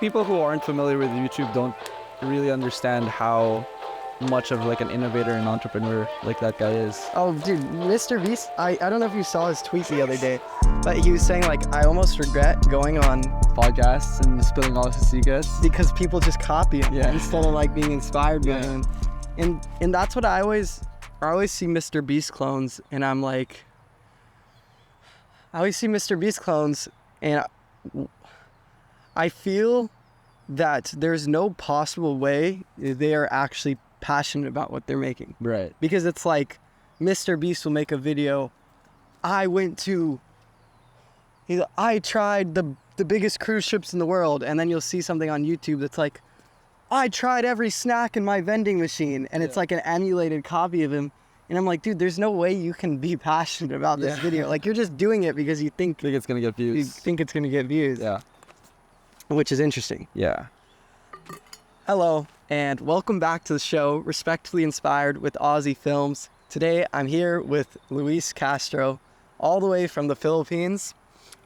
people who aren't familiar with YouTube don't really understand how much of like an innovator and entrepreneur like that guy is. Oh, dude, Mr. Beast, I don't know if you saw his tweet the other day, but he was saying, like, I almost regret going on Podcasts and spilling all his secrets. because people just copy him instead of, like, being inspired by him. And that's what I always see Mr. Beast clones, and I'm like, I always see Mr. Beast clones, and I feel that there's no possible way they are actually passionate about what they're making. Right. Because it's like Mr. Beast will make a video, I tried the biggest cruise ships in the world, and then you'll see something on YouTube that's like, I tried every snack in my vending machine, and it's like an emulated copy of him. And I'm like, dude, there's no way you can be passionate about this video. Like, you're just doing it because you think It's gonna get views. you think it's gonna get views. Yeah. Which is interesting. Yeah. Hello, and welcome back to the show, Respectfully Inspired with Aussie Films. Today, I'm here with Luis Castro, all the way from the Philippines.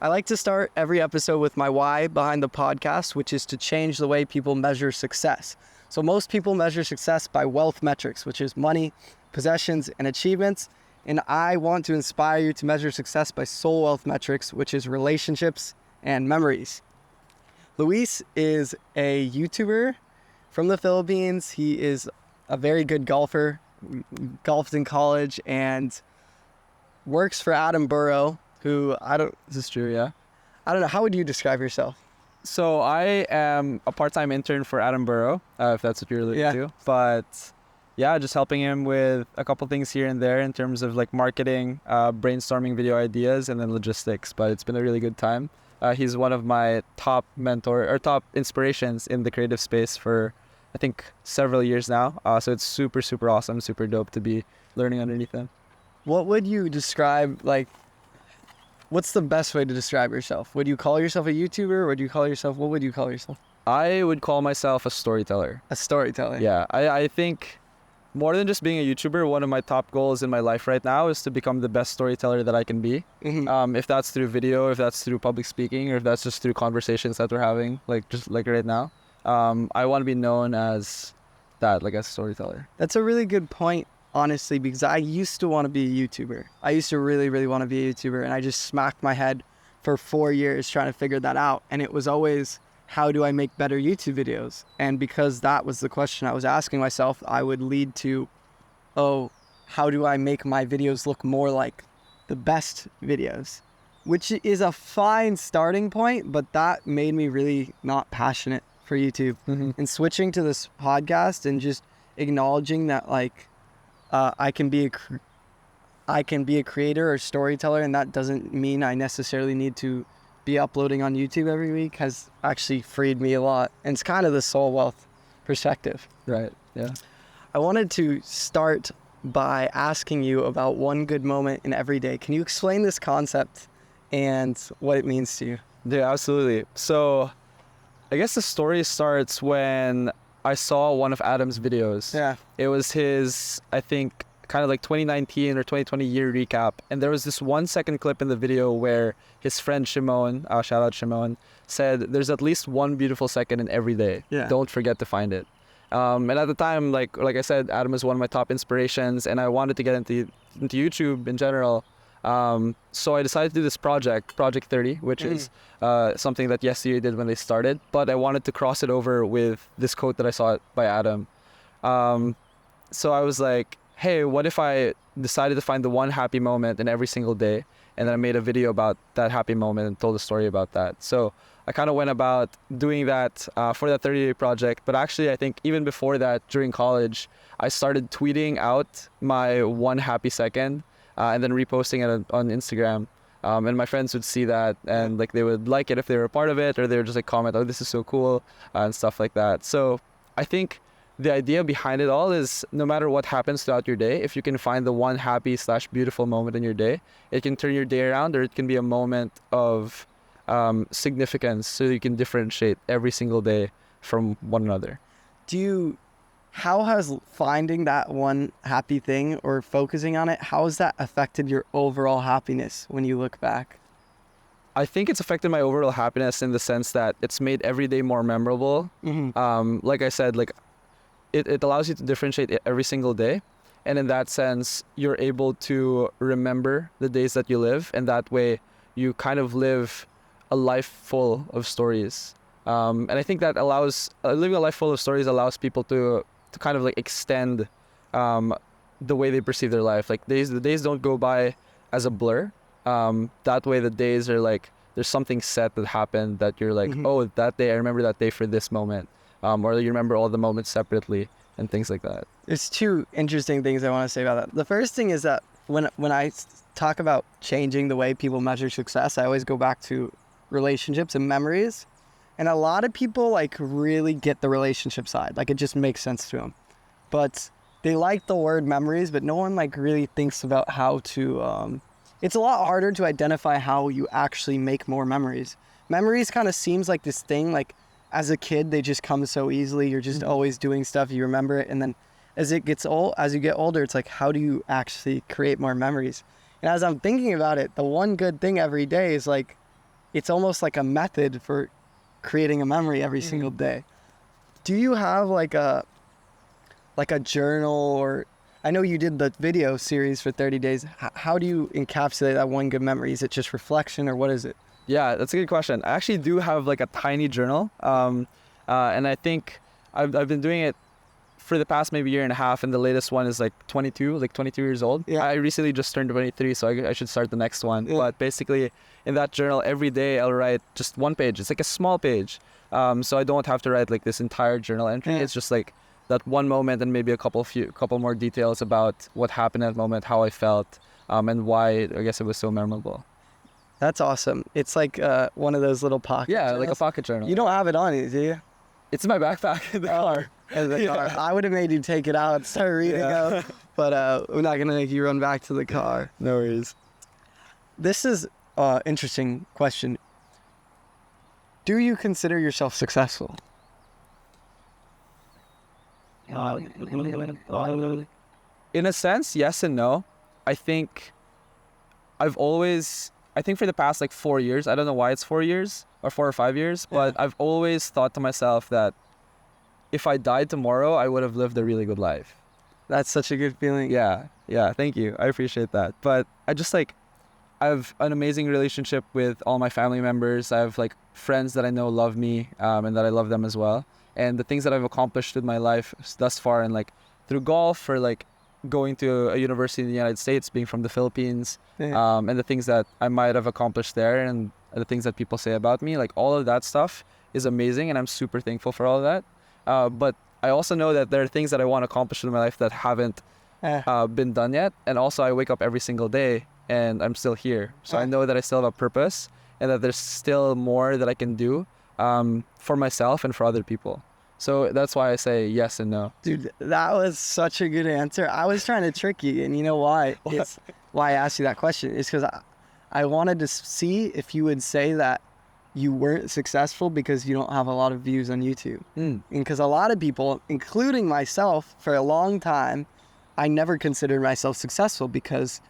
I like to start every episode with my why behind the podcast, which is to change the way people measure success. So most people measure success by wealth metrics, which is money, possessions, and achievements. And I want to inspire you to measure success by soul wealth metrics, which is relationships and memories. Luis is a YouTuber from the Philippines. He is a very good golfer, golfed in college, and works for Adam Boro, who This is true, yeah. I don't know, how would you describe yourself? So I am a part-time intern for Adam Boro, if that's what you're alluding to. But yeah, just helping him with a couple things here and there in terms of like marketing, brainstorming video ideas, and then logistics. But it's been a really good time. He's one of my top top inspirations in the creative space for, I think, several years now. So it's super, super awesome, super dope to be learning underneath him. What would you describe, like, what's the best way to describe yourself? Would you call yourself a YouTuber, or what would you call yourself? I would call myself a storyteller. A storyteller. Yeah, I think more than just being a YouTuber, one of my top goals in my life right now is to become the best storyteller that I can be. Mm-hmm. If that's through video, if that's through public speaking, or if that's just through conversations that we're having, like just like right now. I want to be known as that, like a storyteller. That's a really good point, honestly, because I used to want to be a YouTuber. I used to really, really want to be a YouTuber, and I just smacked my head for 4 years trying to figure that out. And it was always, how do I make better YouTube videos? And because that was the question I was asking myself, I would lead to, how do I make my videos look more like the best videos? Which is a fine starting point, but that made me really not passionate for YouTube. Mm-hmm. And switching to this podcast and just acknowledging that, like, I can be a creator or storyteller, and that doesn't mean I necessarily need to be uploading on YouTube every week, has actually freed me a lot. And it's kind of the soul wealth perspective. Right, yeah. I wanted to start by asking you about one good moment in every day. Can you explain this concept and what it means to you? Yeah, absolutely. So I guess the story starts when I saw one of Adam's videos. Yeah. It was his, I think, kind of like 2019 or 2020 year recap. And there was this 1 second clip in the video where his friend Shimon, shout out Shimon, said, there's at least one beautiful second in every day. Yeah. Don't forget to find it. And at the time, like I said, Adam was one of my top inspirations, and I wanted to get into YouTube in general. So I decided to do this Project 30, which is something that Yesterday did when they started, but I wanted to cross it over with this quote that I saw by Adam. So I was like, hey, what if I decided to find the one happy moment in every single day, and then I made a video about that happy moment and told a story about that. So I kind of went about doing that for that 30-day project. But actually, I think even before that, during college, I started tweeting out my one happy second and then reposting it on Instagram. And my friends would see that, and like they would like it if they were a part of it, or they would just like comment, oh, this is so cool, and stuff like that. So I think the idea behind it all is no matter what happens throughout your day, if you can find the one happy / beautiful moment in your day, it can turn your day around, or it can be a moment of significance, so you can differentiate every single day from one another. How has finding that one happy thing or focusing on it, how has that affected your overall happiness when you look back? I think it's affected my overall happiness in the sense that it's made every day more memorable. Like I said, like it allows you to differentiate every single day. And in that sense, you're able to remember the days that you live. And that way you kind of live a life full of stories. And I think that allows, living a life full of stories allows people to kind of like extend the way they perceive their life. Like the days don't go by as a blur. That way the days are like, there's something set that happened that you're like, oh, that day, I remember that day for this moment. Or you remember all the moments separately and things like that. There's two interesting things I want to say about that. The first thing is that when I talk about changing the way people measure success, I always go back to relationships and memories. And a lot of people like really get the relationship side. Like it just makes sense to them. But they like the word memories, but no one like really thinks about how to, it's a lot harder to identify how you actually make more memories. Memories kind of seems like this thing, like as a kid, they just come so easily. You're just always doing stuff, you remember it. And then as you get older, it's like, how do you actually create more memories? And as I'm thinking about it, the one good thing every day is like, it's almost like a method for creating a memory every single day. Do you have like a journal, or I know you did the video series for 30 days. How do you encapsulate that one good memory? Is it just reflection, or what is it? Yeah, that's a good question. I actually do have like a tiny journal. And I think I've been doing it for the past maybe year and a half, and the latest one is like 22 years old. Yeah. I recently just turned 23, so I should start the next one. Yeah. But basically in that journal, every day I'll write just one page. It's like a small page. So I don't have to write like this entire journal entry. Yeah. It's just like that one moment and maybe a couple more details about what happened at that moment, how I felt, and why I guess it was so memorable. That's awesome. It's like one of those little pocket journals. Like a pocket journal. You don't have it on you, do you? It's in my backpack in the car. In the car. I would have made you take it out and start reading out, but we're not going to make you run back to the car. No worries. This is an interesting question. Do you consider yourself successful? In a sense, yes and no. I think for the past like 4 years, I don't know why it's 4 years or 4 or 5 years, but I've always thought to myself that if I died tomorrow, I would have lived a really good life. That's such a good feeling. Yeah, thank you. I appreciate that. But I have an amazing relationship with all my family members. I have like friends that I know love me, and that I love them as well. And the things that I've accomplished in my life thus far, and like through golf, or like going to a university in the United States, being from the Philippines, and the things that I might have accomplished there, and the things that people say about me, like all of that stuff is amazing, and I'm super thankful for all of that. But I also know that there are things that I want to accomplish in my life that haven't been done yet. And also I wake up every single day and I'm still here. So I know that I still have a purpose, and that there's still more that I can do for myself and for other people. So that's why I say yes and no. Dude, that was such a good answer. I was trying to trick you, and you know why? It's why I asked you that question. It's because I wanted to see if you would say that you weren't successful because you don't have a lot of views on YouTube. And because a lot of people, including myself, for a long time, I never considered myself successful, because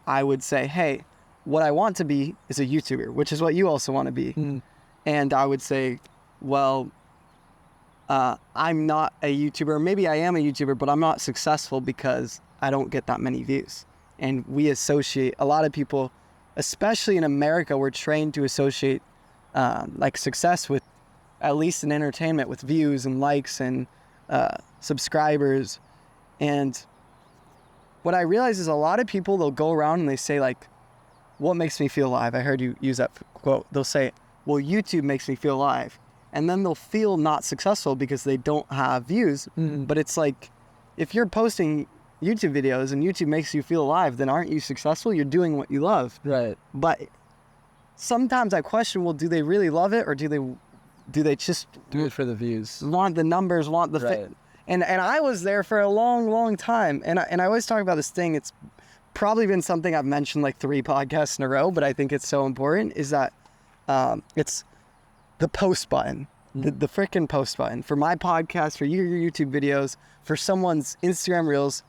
I would say, hey, what I want to be is a YouTuber, which is what you also want to be. And I would say, well, I'm not a YouTuber. Maybe I am a YouTuber, but I'm not successful because I don't get that many views. And we associate, a lot of people, especially in America, we're trained to associate like success with, at least in entertainment, with views and likes and subscribers. And what I realize is a lot of people, they'll go around and they say like, what makes me feel alive? I heard you use that quote. They'll say, well, YouTube makes me feel alive. And then they'll feel not successful because they don't have views. But it's like, if you're posting YouTube videos and YouTube makes you feel alive, then aren't you successful? You're doing what you love. Right. But sometimes I question, well, do they really love it, or do they just do it for the views? Want the numbers, want the fame? And I was there for a long, long time. And I always talk about this thing. It's probably been something I've mentioned like 3 podcasts in a row, but I think it's so important, is that it's the post button, the frickin' post button. For my podcast, for your YouTube videos, for someone's Instagram Reels,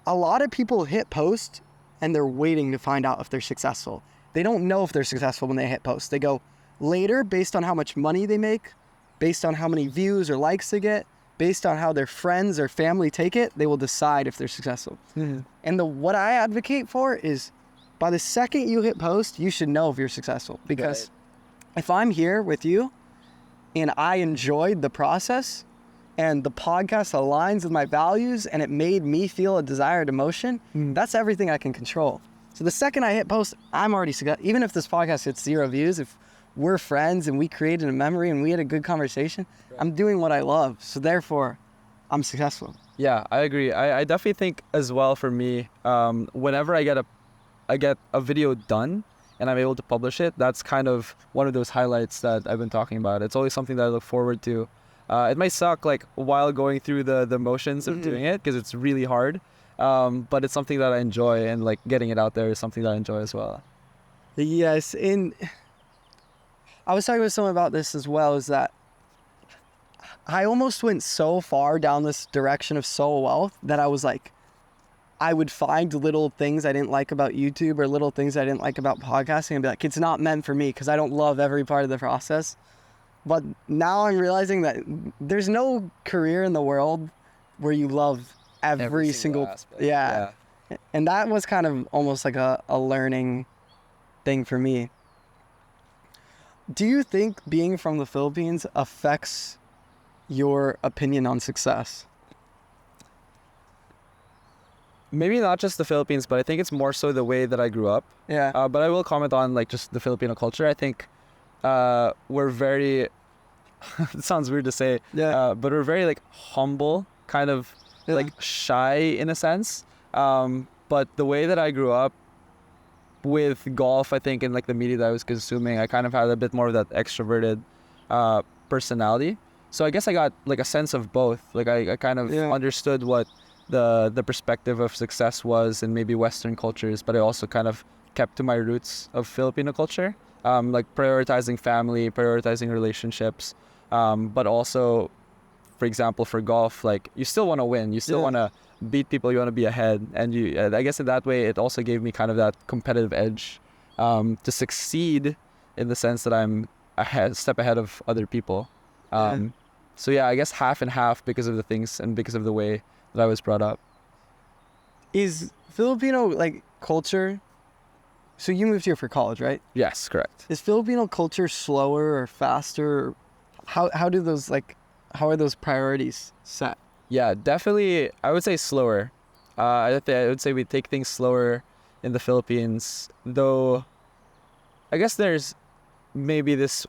a lot of people hit post and they're waiting to find out if they're successful. they don't know if they're successful when they hit post. They go later based on how much money they make, based on how many views or likes they get, based on how their friends or family take it, they will decide if they're successful. Mm-hmm. And what I advocate for is by the second you hit post, you should know if you're successful. Because if I'm here with you and I enjoyed the process and the podcast aligns with my values and it made me feel a desired emotion, that's everything I can control. So the second I hit post, I'm already successful. Even if this podcast gets 0 views, if we're friends and we created a memory and we had a good conversation, I'm doing what I love. So therefore, I'm successful. Yeah, I agree. I definitely think as well for me, whenever I get a video done and I'm able to publish it, that's kind of one of those highlights that I've been talking about. It's always something that I look forward to. It might suck like while going through the motions of doing it because it's really hard, but it's something that I enjoy, and like getting it out there is something that I enjoy as well. Yes, and I was talking with someone about this as well, is that I almost went so far down this direction of soul wealth that I was like, I would find little things I didn't like about YouTube or little things I didn't like about podcasting and be like, it's not meant for me because I don't love every part of the process. But now I'm realizing that there's no career in the world where you love every single aspect. Yeah. And that was kind of almost like a learning thing for me. Do you think being from the Philippines affects your opinion on success? Maybe not just the Philippines, but I think it's more so the way that I grew up. Yeah. But I will comment on like just the Filipino culture. I think we're very, it sounds weird to say, but we're very like humble, kind of like shy in a sense. But the way that I grew up with golf, I think, and like the media that I was consuming, I kind of had a bit more of that extroverted personality. So I guess I got like a sense of both. Like I kind of understood what the perspective of success was in maybe Western cultures, but I also kind of kept to my roots of Filipino culture, like prioritizing family, prioritizing relationships, but also, for example, for golf, like you still want to win, you still want to beat people, you want to be ahead, and I guess in that way it also gave me kind of that competitive edge to succeed in the sense that I'm a step ahead of other people. So yeah, I guess half and half because of the things and because of the way that I was brought up. Is Filipino like culture, so you moved here for college, right? Yes, correct. Is Filipino culture slower or faster? How are those priorities set? Yeah, definitely. I would say slower. I would say we take things slower in the Philippines, though I guess there's maybe this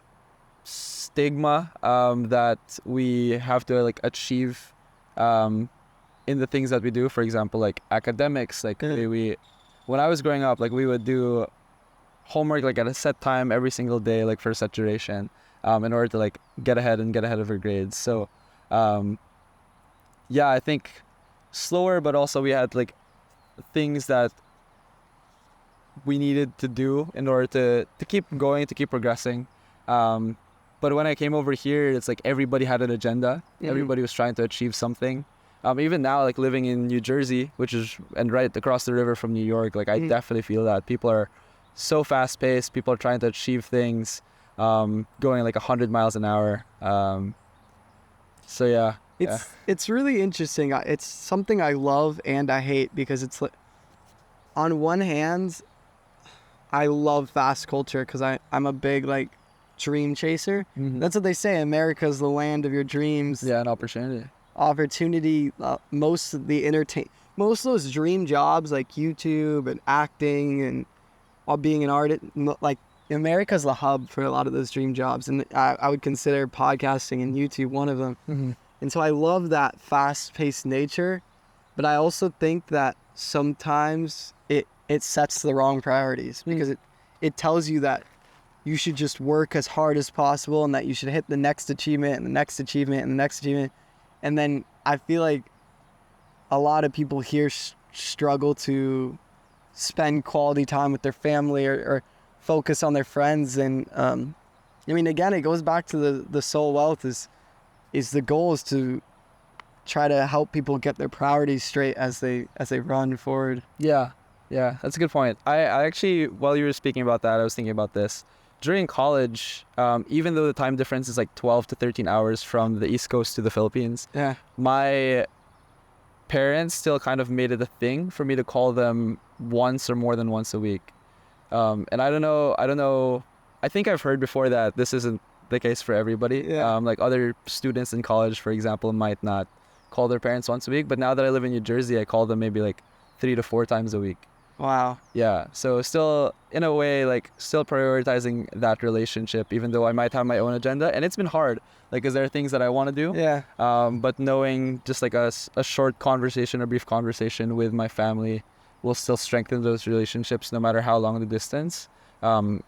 stigma that we have to like achieve in the things that we do. For example, like academics, like when I was growing up, like we would do homework like at a set time every single day, like for a set duration, in order to like get ahead of our grades. So yeah, I think slower, but also we had like things that we needed to do in order to keep going, to keep progressing. But when I came over here, it's like everybody had an agenda. Everybody was trying to achieve something. Even now, like living in New Jersey, and right across the river from New York, like I definitely feel that people are so fast paced. People are trying to achieve things, going like 100 miles an hour. So yeah. It's really interesting. It's something I love and I hate, because it's like, on one hand, I love fast culture because I'm a big like dream chaser. That's what they say. America's the land of your dreams. Yeah, an opportunity. Most of those dream jobs like YouTube and acting and being an artist, like America's the hub for a lot of those dream jobs, and I would consider podcasting and YouTube one of them. And so I love that fast-paced nature, but I also think that sometimes it sets the wrong priorities, because it tells you that you should just work as hard as possible and that you should hit the next achievement and the next achievement and the next achievement. And then I feel like a lot of people here struggle to spend quality time with their family or focus on their friends. And I mean, again, it goes back to the soul wealth is the goal is to try to help people get their priorities straight as they run forward. Yeah. Yeah, that's a good point. I actually, while you were speaking about that, I was thinking about this. During college, even though the time difference is like 12 to 13 hours from the East Coast to the Philippines, Yeah. my parents still kind of made it a thing for me to call them once or more than once a week. And I don't know. I think I've heard before that this isn't the case for everybody. Yeah. Like other students in college, for example, might not call their parents once a week. But now that I live in New Jersey, I call them maybe like 3 to 4 times a week. Wow. Yeah. So still, in a way, like still prioritizing that relationship, even though I might have my own agenda. And it's been hard, like, because there are things that I want to do. Yeah. But knowing just like a short conversation, a brief conversation with my family will still strengthen those relationships no matter how long the distance,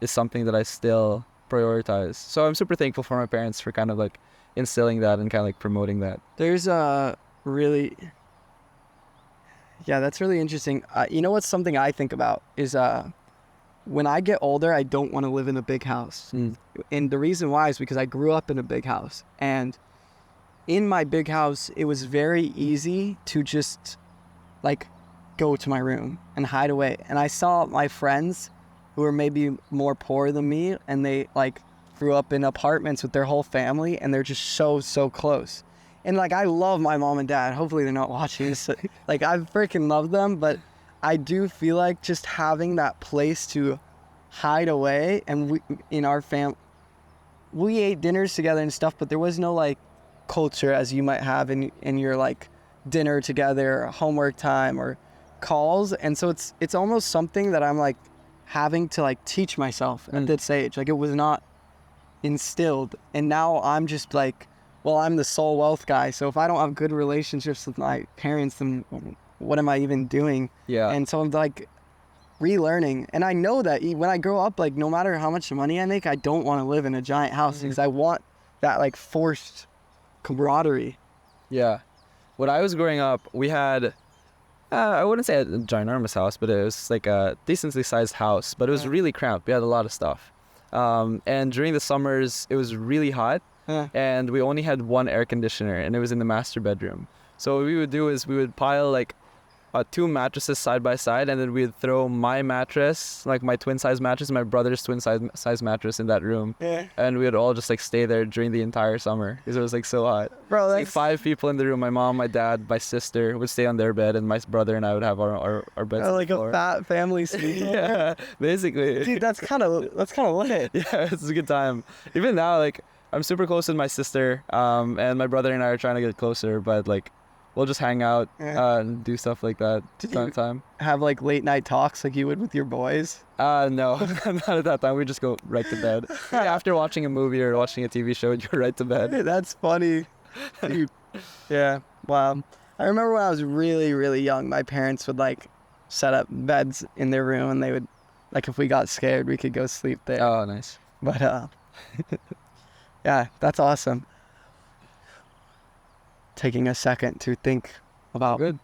is something that I still prioritize. So I'm super thankful for my parents for kind of like instilling that and kind of like promoting that. There's really, yeah, that's really interesting. You know what's something I think about is when I get older, I don't want to live in a big house. And the reason why is because I grew up in a big house. And in my big house, it was very easy to just like go to my room and hide away. And I saw my friends who were maybe more poor than me, and they like grew up in apartments with their whole family, and they're just so close. And like, I love my mom and dad. Hopefully they're not watching this. Like, I freaking love them, but I do feel like just having that place to hide away. And we, in our we ate dinners together and stuff, but there was no like culture as you might have in your like dinner together, or homework time, or calls. And so it's almost something that I'm like having to like teach myself at this age. Like, it was not instilled, and now I'm just like, well, I'm the sole wealth guy, so if I don't have good relationships with my parents, then what am I even doing? Yeah. And so I'm like relearning, and I know that when I grow up, like, no matter how much money I make, I don't want to live in a giant house because I want that like forced camaraderie. Yeah. When I was growing up, we had, I wouldn't say a ginormous house, but it was like a decently sized house, but it was really cramped. We had a lot of stuff. And during the summers, it was really hot, and we only had one air conditioner, and it was in the master bedroom. So what we would do is we would pile like 2 mattresses side by side, and then we'd throw my mattress, like my twin size mattress, and my brother's twin size mattress in that room, and we would all just like stay there during the entire summer because it was like so hot. Bro, that's like 5 people in the room. My mom, my dad, my sister would stay on their bed, and my brother and I would have our beds. like a fat family suite. Yeah, basically. Dude, that's kind of lit. Yeah, it's a good time. Even now, like, I'm super close with my sister, and my brother and I are trying to get closer, but like, we'll just hang out and do stuff like that time. Have like late night talks like you would with your boys? No, not at that time. We just go right to bed. After watching a movie or watching a TV show, you go right to bed. That's funny. Dude. Yeah, wow. I remember when I was really, really young, my parents would like set up beds in their room, and they would, like, if we got scared, we could go sleep there. Oh, nice. But yeah, that's awesome. Taking a second to think about Good.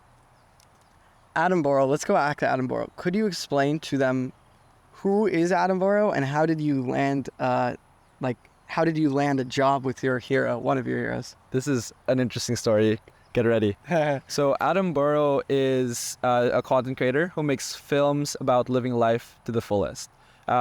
Adam Boro. Let's go back to Adam Boro. Could you explain to them who is Adam Boro, and how did you land how did you land a job with your hero, one of your heroes? This is an interesting story. Get ready. So Adam Boro is a content creator who makes films about living life to the fullest.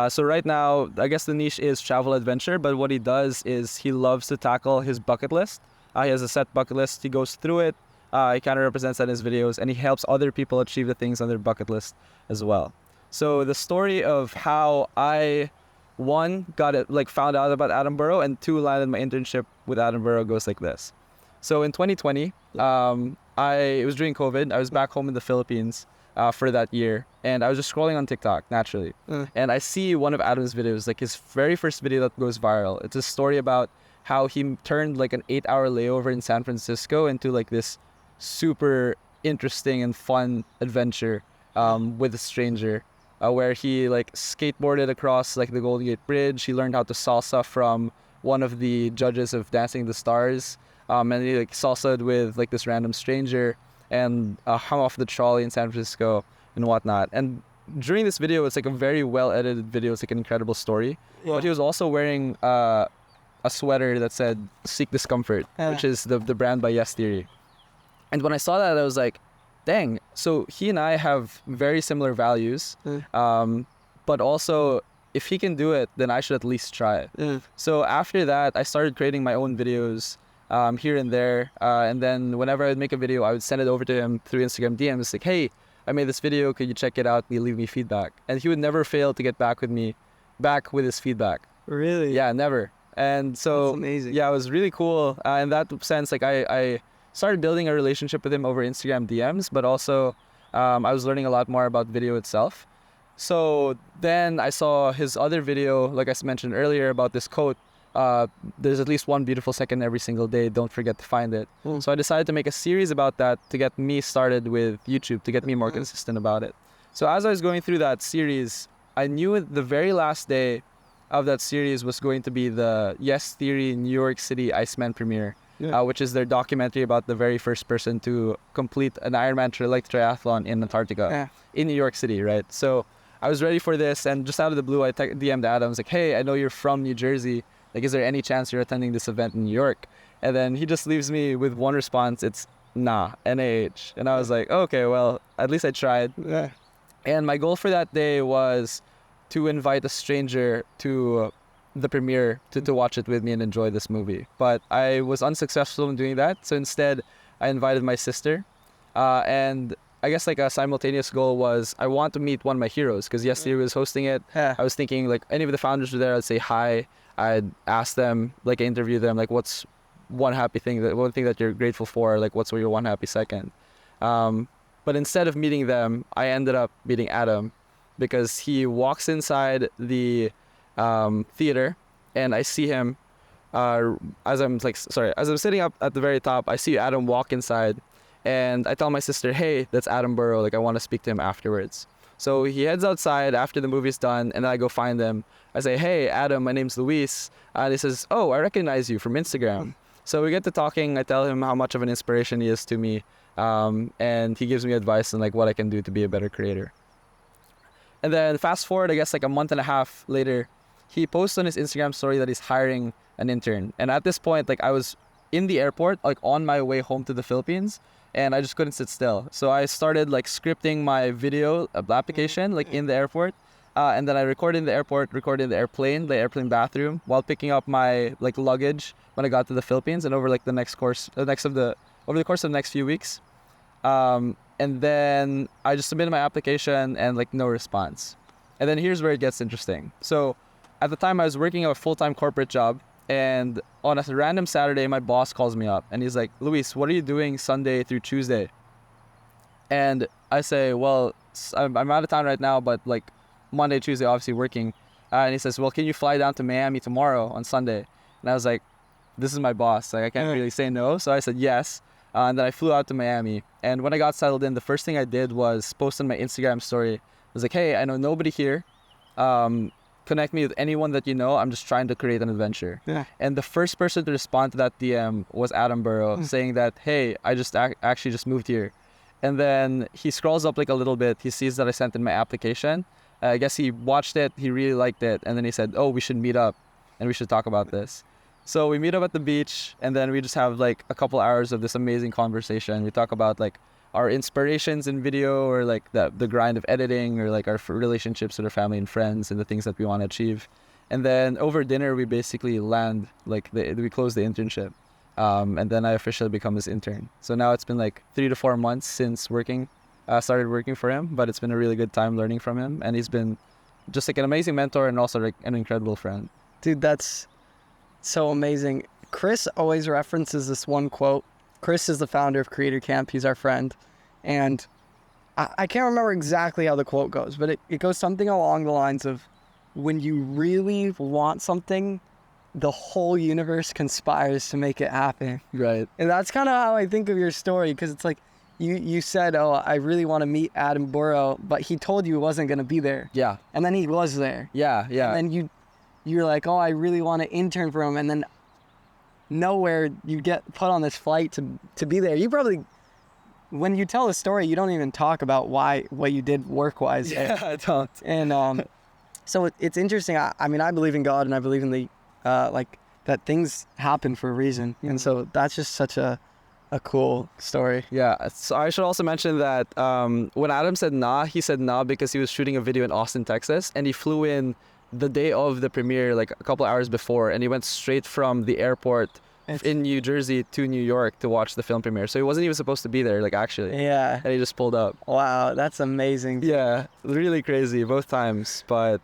So right now, I guess the niche is travel adventure, but what he does is he loves to tackle his bucket list. He has a set bucket list. He goes through it. He kind of represents that in his videos, and he helps other people achieve the things on their bucket list as well. So the story of how I, one, found out about Adam Boro, and 2, landed my internship with Adam Boro goes like this. So in 2020, it was during COVID. I was back home in the Philippines for that year, and I was just scrolling on TikTok naturally, and I see one of Adam's videos, like his very first video that goes viral. It's a story about how he turned like an 8-hour layover in San Francisco into like this super interesting and fun adventure with a stranger, where he like skateboarded across like the Golden Gate Bridge. He learned how to salsa from one of the judges of Dancing with the Stars, and he like salsa'd with like this random stranger, and hung off the trolley in San Francisco and whatnot. And during this video, it's like a very well edited video. It's like an incredible story. But he was also wearing a sweater that said "Seek Discomfort," which is the brand by Yes Theory. And when I saw that, I was like, dang. So he and I have very similar values, but also if he can do it, then I should at least try it. So after that, I started creating my own videos here and there. And then whenever I'd make a video, I would send it over to him through Instagram DMs, like, hey, I made this video. Could you check it out? Leave me feedback. And he would never fail to get back with his feedback. Really? Yeah, never. And so, That's amazing. yeah, it was really cool. In that sense, like I started building a relationship with him over Instagram DMs, but also I was learning a lot more about video itself. So then I saw his other video, like I mentioned earlier, about this quote, there's at least one beautiful second every single day. Don't forget to find it. So I decided to make a series about that to get me started with YouTube, to get me more consistent about it. So as I was going through that series, I knew the very last day of that series was going to be the Yes Theory New York City Iceman premiere, which is their documentary about the very first person to complete an Ironman triathlon in Antarctica, in New York City, right? So I was ready for this, and just out of the blue, I DM'd Adam. I was like, hey, I know you're from New Jersey. Like, is there any chance you're attending this event in New York? And then he just leaves me with one response. It's, nah, NAH. And I was like, okay, well, at least I tried. Yeah. And my goal for that day was to invite a stranger to the premiere to watch it with me and enjoy this movie. But I was unsuccessful in doing that. So instead, I invited my sister. And I guess like a simultaneous goal was I want to meet one of my heroes, because Yes Theory was hosting it. I was thinking like any of the founders were there, I'd say hi. I'd ask them, like interview them, like what's one thing that you're grateful for, like what's your one happy second. But instead of meeting them, I ended up meeting Adam, because he walks inside the theater, and I see him as I'm sitting up at the very top. I see Adam walk inside, and I tell my sister, hey, that's Adam Boro, like I want to speak to him afterwards. So he heads outside after the movie's done, and I go find him. I say, hey, Adam, my name's Luis. And he says, oh, I recognize you from Instagram. So we get to talking. I tell him how much of an inspiration he is to me, and he gives me advice on like what I can do to be a better creator. And then fast forward, I guess like a month and a half later, he posts on his Instagram story that he's hiring an intern. And at this point, like I was in the airport, like on my way home to the Philippines, and I just couldn't sit still. So I started like scripting my video application like in the airport. And then I recorded in the airport, recorded in the airplane bathroom, while picking up my like luggage when I got to the Philippines, and over like over the course of the next few weeks. And then I just submitted my application, and like no response. And then here's where it gets interesting. So at the time I was working a full-time corporate job, and on a random Saturday, my boss calls me up and he's like, Luis, what are you doing Sunday through Tuesday? And I say, well, I'm out of town right now, but like Monday, Tuesday, obviously working. And he says, well, can you fly down to Miami tomorrow on Sunday? And I was like, this is my boss. Like I can't really say no. So I said yes. And then I flew out to Miami. And when I got settled in, the first thing I did was post on my Instagram story. I was like, hey, I know nobody here. Connect me with anyone that you know. I'm just trying to create an adventure. And the first person to respond to that DM was Adam Boro, saying that, hey, I just actually just moved here. And then he scrolls up like a little bit. He sees that I sent in my application. I guess he watched it. He really liked it. And then he said, oh, we should meet up and we should talk about this. So we meet up at the beach, and then we just have like a couple hours of this amazing conversation. We talk about like our inspirations in video, or like the grind of editing, or like our relationships with our family and friends, and the things that we want to achieve. And then over dinner, we basically land, like we close the internship. And then I officially become his intern. So now it's been like 3 to 4 months since started working for him, but it's been a really good time learning from him. And he's been just like an amazing mentor, and also like an incredible friend. Dude, that's so amazing. Chris always references this one quote. Chris is the founder of Creator Camp. He's our friend. And I can't remember exactly how the quote goes, but it goes something along the lines of, when you really want something, the whole universe conspires to make it happen. Right. And that's kind of how I think of your story, because it's like you said, oh, I really want to meet Adam Boro, but he told you he wasn't going to be there. Yeah. And then he was there. Yeah. And then you're like, oh, I really want to intern for him. And then nowhere you get put on this flight to be there. You probably, when you tell the story, you don't even talk about what you did work-wise. Yeah, I don't. And so it's interesting. I mean, I believe in God, and I believe in the, like, that things happen for a reason. And so that's just such a a cool story. Yeah. So I should also mention that when Adam said nah, he said nah because he was shooting a video in Austin, Texas, and he flew in the day of the premiere, like a couple hours before, and he went straight from the airport in New Jersey to New York to watch the film premiere. So he wasn't even supposed to be there, like actually. Yeah. And he just pulled up. Wow, that's amazing. Yeah, really crazy both times. But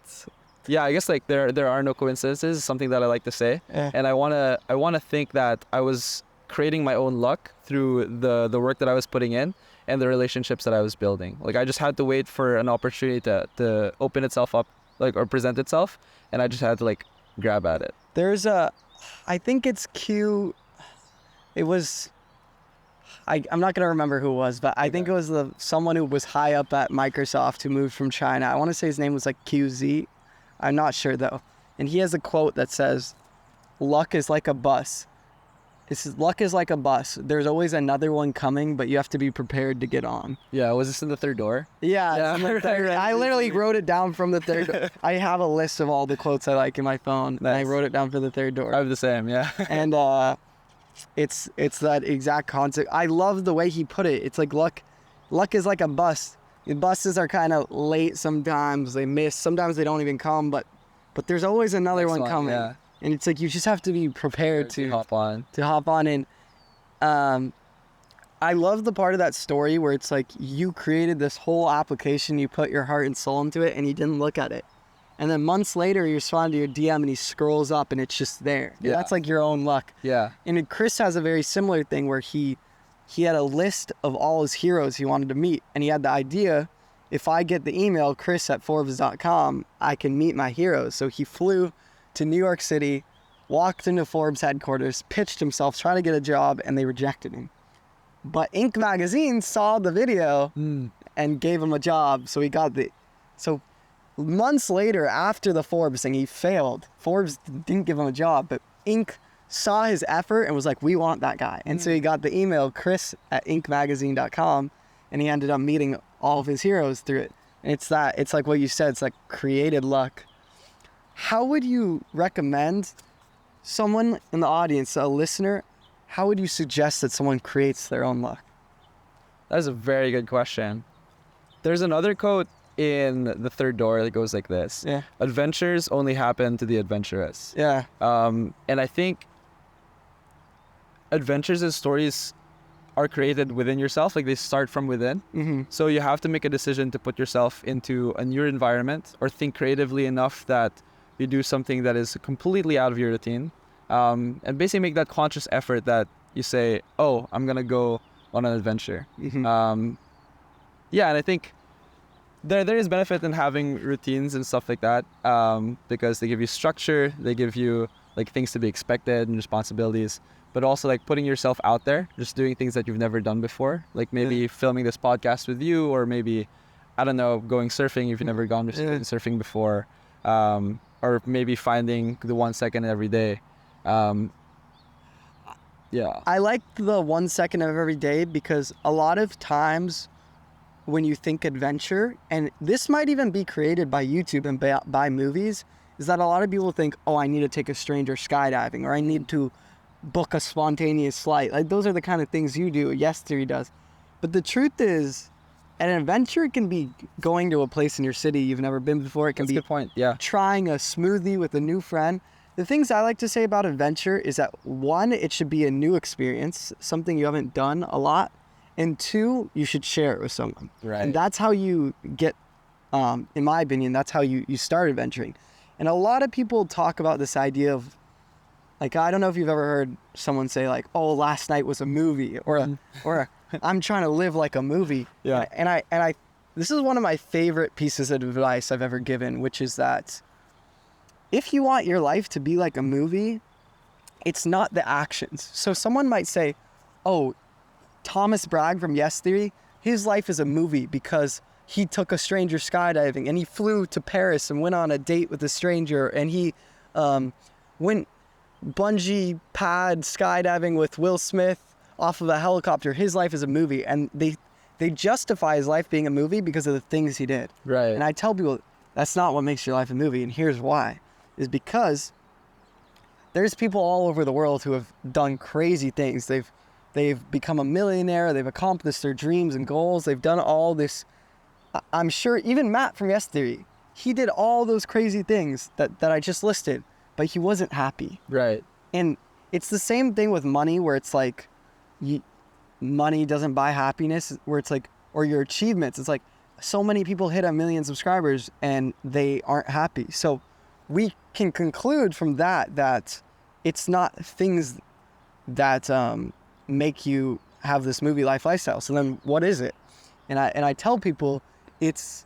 yeah, I guess like there are no coincidences. Is something that I like to say, and I wanna think that I was creating my own luck through the work that I was putting in and the relationships that I was building. Like I just had to wait for an opportunity to open itself up, like, or present itself, and I just had to like grab at it. There's I think it's Q. It was. I'm not gonna remember who it was, but I think it was someone who was high up at Microsoft who moved from China. I want to say his name was like QZ. I'm not sure though. And he has a quote that says, "Luck is like a bus. Luck is like a bus. There's always another one coming, but you have to be prepared to get on." Yeah, was this in the third door? Yeah, Yeah. I literally wrote it down from the third door. I have a list of all the quotes I like in my phone, and I wrote it down for the third door. I have the same, yeah. And it's that exact concept. I love the way he put it. It's like luck is like a bus. The buses are kind of late sometimes. They miss. Sometimes they don't even come, but there's always another one coming. Yeah. And it's like you just have to be prepared to hop on. And I love the part of that story where it's like you created this whole application, you put your heart and soul into it, and you didn't look at it. And then months later, you respond to your DM and he scrolls up and it's just there. Yeah. That's like your own luck. Yeah. And Chris has a very similar thing where he had a list of all his heroes he wanted to meet. And he had the idea, if I get the email, chris@forbes.com, I can meet my heroes. So he flew to New York City, walked into Forbes headquarters, pitched himself, trying to get a job, and they rejected him. But Inc. magazine saw the video and gave him a job. So he got so months later, after the Forbes thing, he failed. Forbes didn't give him a job, but Inc. saw his effort and was like, we want that guy. And so he got the email, chris@incmagazine.com, and he ended up meeting all of his heroes through it. And it's like what you said, it's like created luck. How would you recommend someone in the audience, a listener, how would you suggest that someone creates their own luck? That is a very good question. There's another quote in the third door that goes like this. Yeah. Adventures only happen to the adventurous. Yeah. And I think adventures and stories are created within yourself. Like they start from within. Mm-hmm. So you have to make a decision to put yourself into a new environment or think creatively enough that you do something that is completely out of your routine. And basically make that conscious effort that you say, oh, I'm going to go on an adventure. Mm-hmm. Yeah, and I think there is benefit in having routines and stuff like that, because they give you structure, they give you like things to be expected and responsibilities, but also like putting yourself out there, just doing things that you've never done before, like maybe filming this podcast with you, or maybe, I don't know, going surfing if you've never gone surfing before, or maybe finding the 1 second every day. Yeah. I like the 1 second of every day because a lot of times when you think adventure, and this might even be created by YouTube and by movies, is that a lot of people think, oh, I need to take a stranger skydiving, or I need to book a spontaneous flight. Like those are the kind of things you do. Yes Theory does. But the truth is, an adventure can be going to a place in your city you've never been before. It can be a good point. Yeah. Trying a smoothie with a new friend. The things I like to say about adventure is that one, it should be a new experience, something you haven't done a lot. And two, you should share it with someone. Right. And that's how you get, in my opinion, that's how you start adventuring. And a lot of people talk about this idea of, like, I don't know if you've ever heard someone say like, oh, last night was a movie, or I'm trying to live like a movie. Yeah. And I, this is one of my favorite pieces of advice I've ever given, which is that if you want your life to be like a movie, it's not the actions. So someone might say, oh, Thomas Bragg from Yes Theory, his life is a movie because he took a stranger skydiving and he flew to Paris and went on a date with a stranger, and he went bungee pad skydiving with Will Smith off of a helicopter. His life is a movie, and they justify his life being a movie because of the things he did. Right. And I tell people that's not what makes your life a movie, and here's why. Is because there's people all over the world who have done crazy things. They've they've become a millionaire, they've accomplished their dreams and goals, they've done all this. I'm sure even Matt from Yes Theory, he did all those crazy things that I just listed, but he wasn't happy. Right. And it's the same thing with money, where it's like, money doesn't buy happiness, where it's like, or your achievements. It's like, so many people hit 1 million subscribers and they aren't happy. So we can conclude from that it's not things that make you have this movie life lifestyle. So then what is it? And I tell people, it's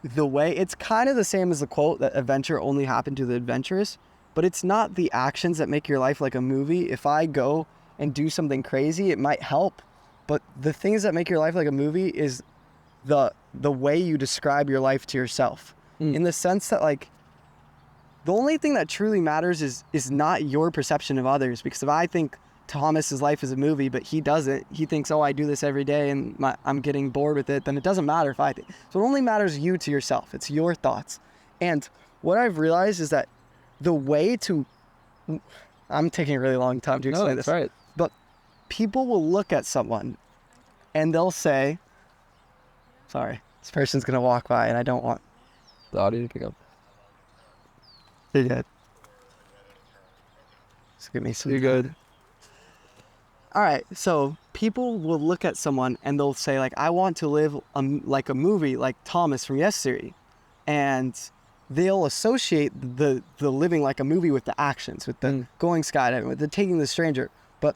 the way. It's kind of the same as the quote that adventure only happened to the adventurous, but it's not the actions that make your life like a movie. If I go and do something crazy, it might help, but the things that make your life like a movie is the way you describe your life to yourself. In the sense that, like, the only thing that truly matters is not your perception of others. Because if I think Thomas's life is a movie, but he doesn't, he thinks, oh, I do this every day and I'm getting bored with it, then it doesn't matter if I think. So it only matters you to yourself. It's your thoughts. And what I've realized is that the way to, I'm taking a really long time to explain this. Right. But people will look at someone and they'll say, sorry, this person's going to walk by and I don't want The audio to pick up. You're good. Just give me some. You're good. All right, so people will look at someone and they'll say, like, I want to live like a movie, like Thomas from Yes Theory. And they'll associate the living like a movie with the actions, with the going skydiving, with the taking the stranger. But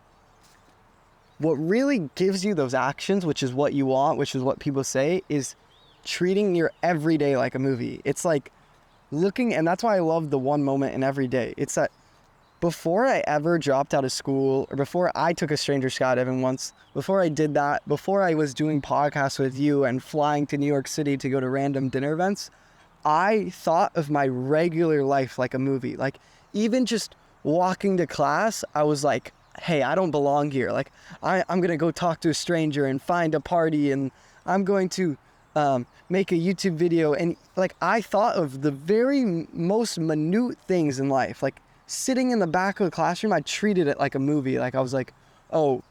what really gives you those actions, which is what you want, which is what people say, is treating your everyday like a movie. It's like looking, and that's why I love the one moment in every day. It's that before I ever dropped out of school, or before I took a stranger skydiving once, before I did that, before I was doing podcasts with you and flying to New York City to go to random dinner events, I thought of my regular life like a movie. Like, even just walking to class, I was like, hey, I don't belong here. Like, I'm going to go talk to a stranger and find a party, and I'm going to make a YouTube video. And like, I thought of the very most minute things in life. Like, sitting in the back of the classroom, I treated it like a movie. Like, I was like, oh,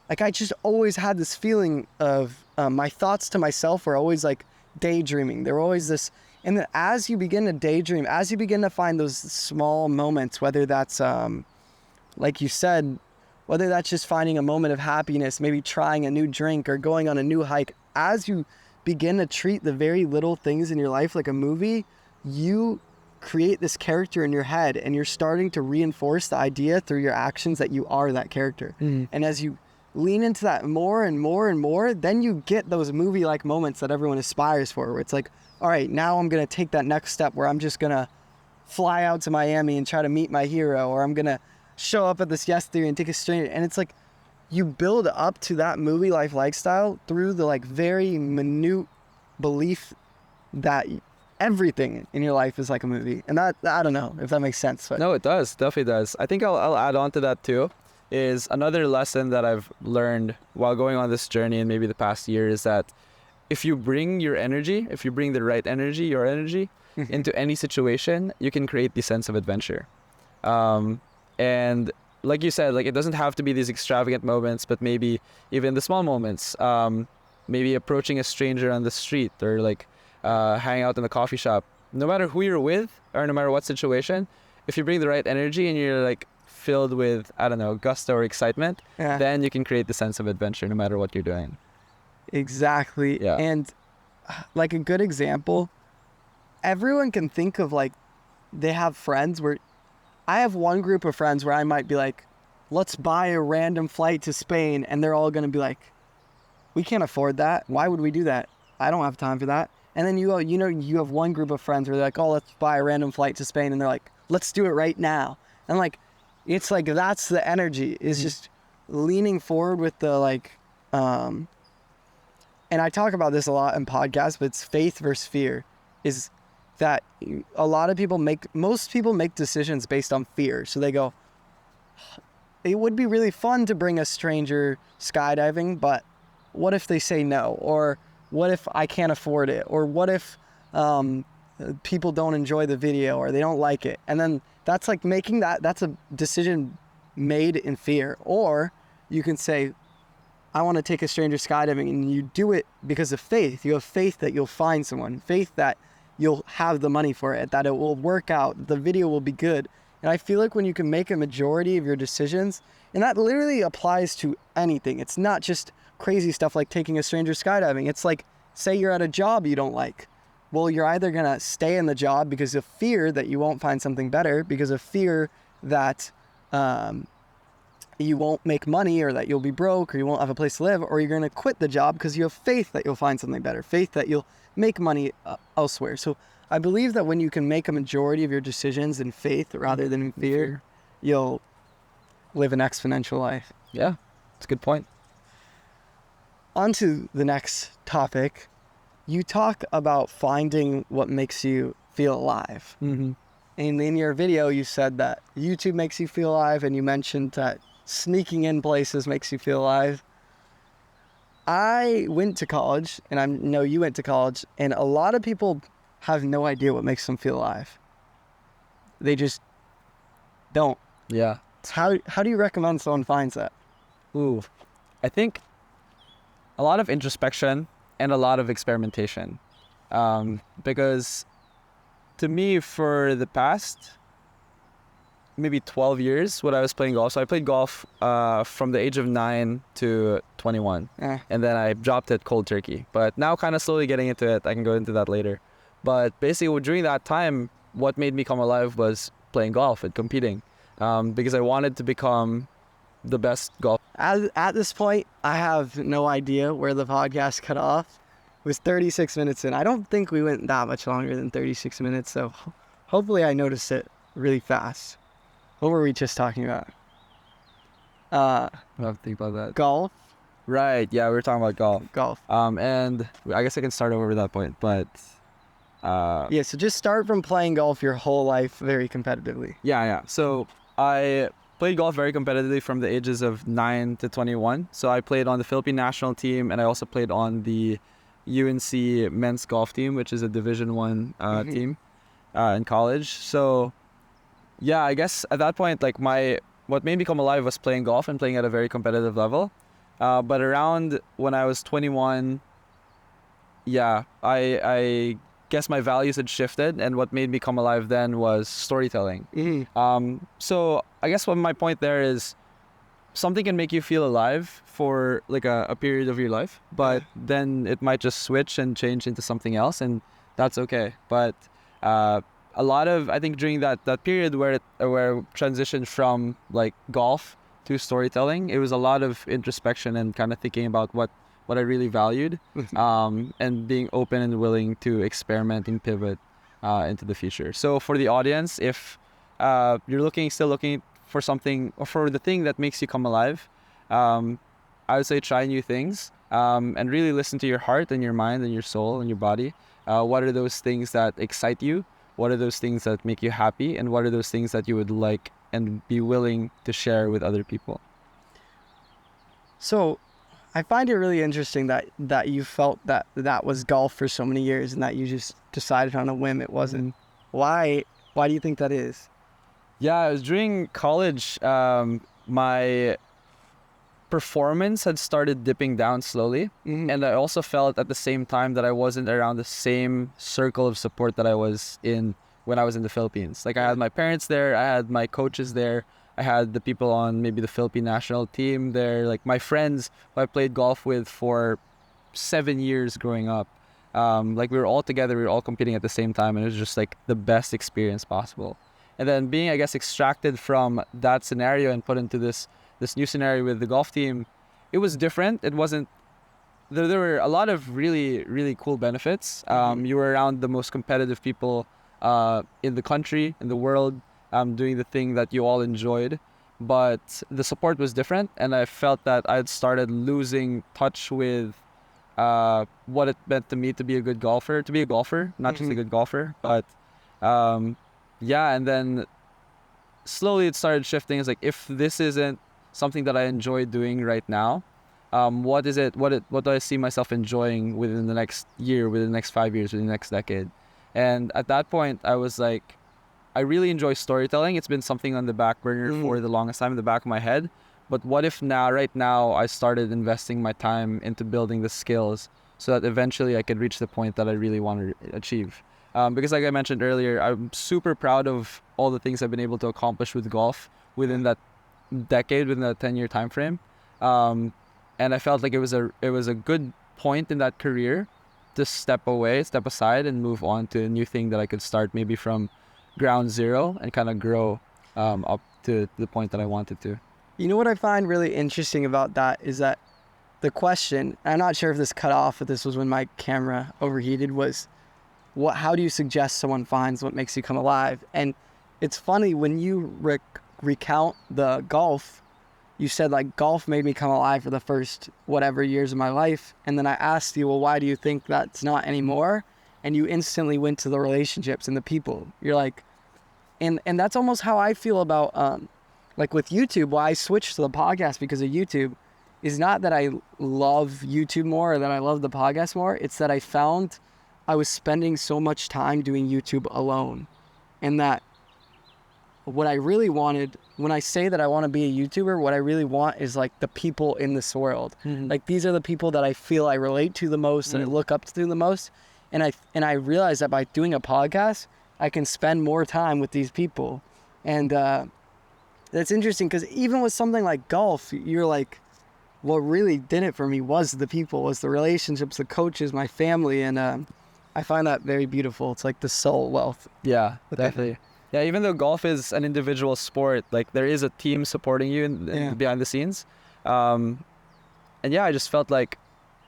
like, I just always had this feeling of my thoughts to myself were always like daydreaming. They were always this. And then as you begin to daydream, as you begin to find those small moments, whether that's, like you said, whether that's just finding a moment of happiness, maybe trying a new drink or going on a new hike, as you begin to treat the very little things in your life like a movie, you create this character in your head, and you're starting to reinforce the idea through your actions that you are that character. And as you lean into that more and more and more, then you get those movie-like moments that everyone aspires for, where it's like, all right, now I'm going to take that next step where I'm just going to fly out to Miami and try to meet my hero, or I'm going to show up at this Yes Theory and take a stranger. And it's like, you build up to that movie life lifestyle through the like very minute belief that everything in your life is like a movie. And that, I don't know if that makes sense. But. No, it does. Definitely does. I think I'll add on to that too, is another lesson that I've learned while going on this journey in maybe the past year is that if you bring your energy, if you bring the right energy, your energy into any situation, you can create the sense of adventure. And like you said, like, it doesn't have to be these extravagant moments, but maybe even the small moments, maybe approaching a stranger on the street, or like hanging out in the coffee shop. No matter who you're with, or no matter what situation, if you bring the right energy and you're like filled with, I don't know, gusto or excitement, then you can create the sense of adventure no matter what you're doing. Exactly. Yeah. And like a good example, everyone can think of, like, they have friends where I have one group of friends where I might be like, let's buy a random flight to Spain. And they're all going to be like, we can't afford that. Why would we do that? I don't have time for that. And then you have one group of friends where they're like, oh, let's buy a random flight to Spain. And they're like, let's do it right now. And like, it's like, that's the energy, is just leaning forward with the like, and I talk about this a lot in podcasts, but it's faith versus fear, is that most people make decisions based on fear. So they go, it would be really fun to bring a stranger skydiving, but what if they say no? Or what if I can't afford it? Or what if people don't enjoy the video, or they don't like it? And then that's like that's a decision made in fear. Or you can say, I want to take a stranger skydiving, and you do it because of faith. You have faith that you'll find someone, faith that you'll have the money for it, that it will work out, the video will be good. And I feel like when you can make a majority of your decisions, and that literally applies to anything. It's not just crazy stuff like taking a stranger skydiving. It's like, say you're at a job you don't like. Well, you're either going to stay in the job because of fear that you won't find something better, because of fear that you won't make money, or that you'll be broke, or you won't have a place to live, or you're going to quit the job because you have faith that you'll find something better, faith that you'll make money elsewhere. So I believe that when you can make a majority of your decisions in faith rather than in fear, you'll live an exponential life. Yeah, that's a good point. On to the next topic. You talk about finding what makes you feel alive. Mm-hmm. And in your video, you said that YouTube makes you feel alive, and you mentioned that sneaking in places makes you feel alive. I went to college, and I know you went to college, and a lot of people have no idea what makes them feel alive. They just don't. Yeah. How do you recommend someone finds that? Ooh, I think a lot of introspection and a lot of experimentation. Because to me, for the past maybe 12 years, when I was playing golf, so I played golf from the age of 9 to 21. And then I dropped it cold turkey. But now kind of slowly getting into it. I can go into that later. But basically, during that time, what made me come alive was playing golf and competing. Because I wanted to become the best golfer. At this point, I have no idea where the podcast cut off. It was 36 minutes in. I don't think we went that much longer than 36 minutes, so hopefully I noticed it really fast. What were we just talking about? I have to think about that. Golf? Right, yeah, we were talking about golf. Golf. And I guess I can start over that point, but... yeah, so just start from playing golf your whole life very competitively. Yeah. So I played golf very competitively from the ages of 9 to 21. So I played on the Philippine national team, and I also played on the UNC men's golf team, which is a Division I team in college. So yeah, I guess at that point, like what made me come alive was playing golf and playing at a very competitive level. But around when I was 21, yeah, I guess my values had shifted, and what made me come alive then was storytelling. So I guess what my point there is, something can make you feel alive for like a period of your life, but then it might just switch and change into something else, and that's okay. But a lot of, I think during that period where it transitioned from like golf to storytelling, it was a lot of introspection and kind of thinking about what I really valued, and being open and willing to experiment and pivot into the future. So for the audience, if you're still looking for something, or for the thing that makes you come alive, I would say try new things, and really listen to your heart and your mind and your soul and your body. What are those things that excite you? What are those things that make you happy? And what are those things that you would like and be willing to share with other people? So I find it really interesting that you felt that was golf for so many years, and that you just decided on a whim it wasn't. Why do you think that is? Yeah, it was during college. My performance had started dipping down slowly, and I also felt at the same time that I wasn't around the same circle of support that I was in when I was in the Philippines. Like, I had my parents there, I had my coaches there, I had the people on maybe the Philippine national team there, like my friends who I played golf with for 7 years growing up. Like, we were all together, we were all competing at the same time, and it was just like the best experience possible. And then being, I guess, extracted from that scenario and put into this new scenario with the golf team, it was different. It wasn't, there were a lot of really, really cool benefits. You were around the most competitive people in the country, in the world, doing the thing that you all enjoyed. But the support was different, and I felt that I had started losing touch with what it meant to me to be a good golfer, not just a good golfer. But yeah, and then slowly it started shifting. It's like, if this isn't something that I enjoy doing right now, what is it? What do I see myself enjoying within the next year, within the next 5 years, within the next decade? And at that point, I was like, I really enjoy storytelling. It's been something on the back burner for the longest time, in the back of my head. but what if right now I started investing my time into building the skills so that eventually I could reach the point that I really want to achieve. Because like I mentioned earlier, I'm super proud of all the things I've been able to accomplish with golf within that decade, within that 10-year time frame. And I felt like it was a good point in that career to step aside and move on to a new thing that I could start maybe from ground zero and kind of grow up to the point that I wanted to. You know what I find really interesting about that is that the question, I'm not sure if this cut off, but this was when my camera overheated, was how do you suggest someone finds what makes you come alive? And it's funny, when you recount the golf, you said like golf made me come alive for the first whatever years of my life. And then I asked you, well, why do you think that's not anymore? And you instantly went to the relationships and the people. You're like, and that's almost how I feel about, like with YouTube, why I switched to the podcast because of YouTube is not that I love YouTube more or that I love the podcast more. It's that I found I was spending so much time doing YouTube alone. And that what I really wanted, when I say that I want to be a YouTuber, what I really want is like the people in this world. Mm-hmm. Like these are the people that I feel I relate to the most and I look up to the most. And I realized that by doing a podcast, I can spend more time with these people. And that's interesting because even with something like golf, you're like, what really did it for me was the people, was the relationships, the coaches, my family. And I find that very beautiful. It's like the soul wealth. Yeah, definitely. Yeah, even though golf is an individual sport, like there is a team supporting you behind the scenes. And yeah, I just felt like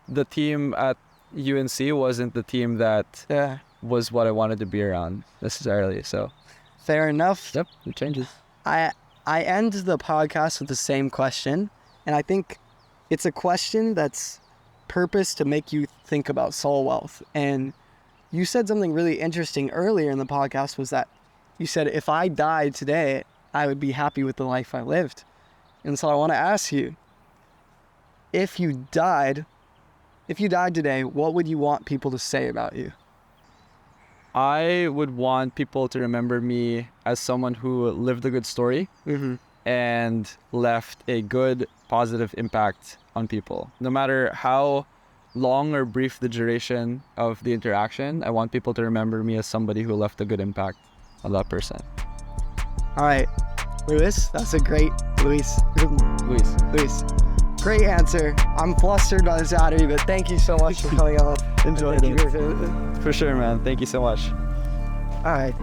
the team at UNC wasn't the team that was what I wanted to be around necessarily. So fair enough. Yep, it changes. I end the podcast with the same question, and I think it's a question that's purpose to make you think about soul wealth. And you said something really interesting earlier in the podcast, was that you said, if I died today, I would be happy with the life I lived. And so I want to ask you, if you died today, what would you want people to say about you? I would want people to remember me as someone who lived a good story and left a good, positive impact on people. No matter how long or brief the duration of the interaction, I want people to remember me as somebody who left a good impact on that person. All right, Luis, that's a great, Luis. Great answer. I'm flustered by the Saturday, but thank you so much for coming on. Enjoyed it. For sure, man. Thank you so much. All right.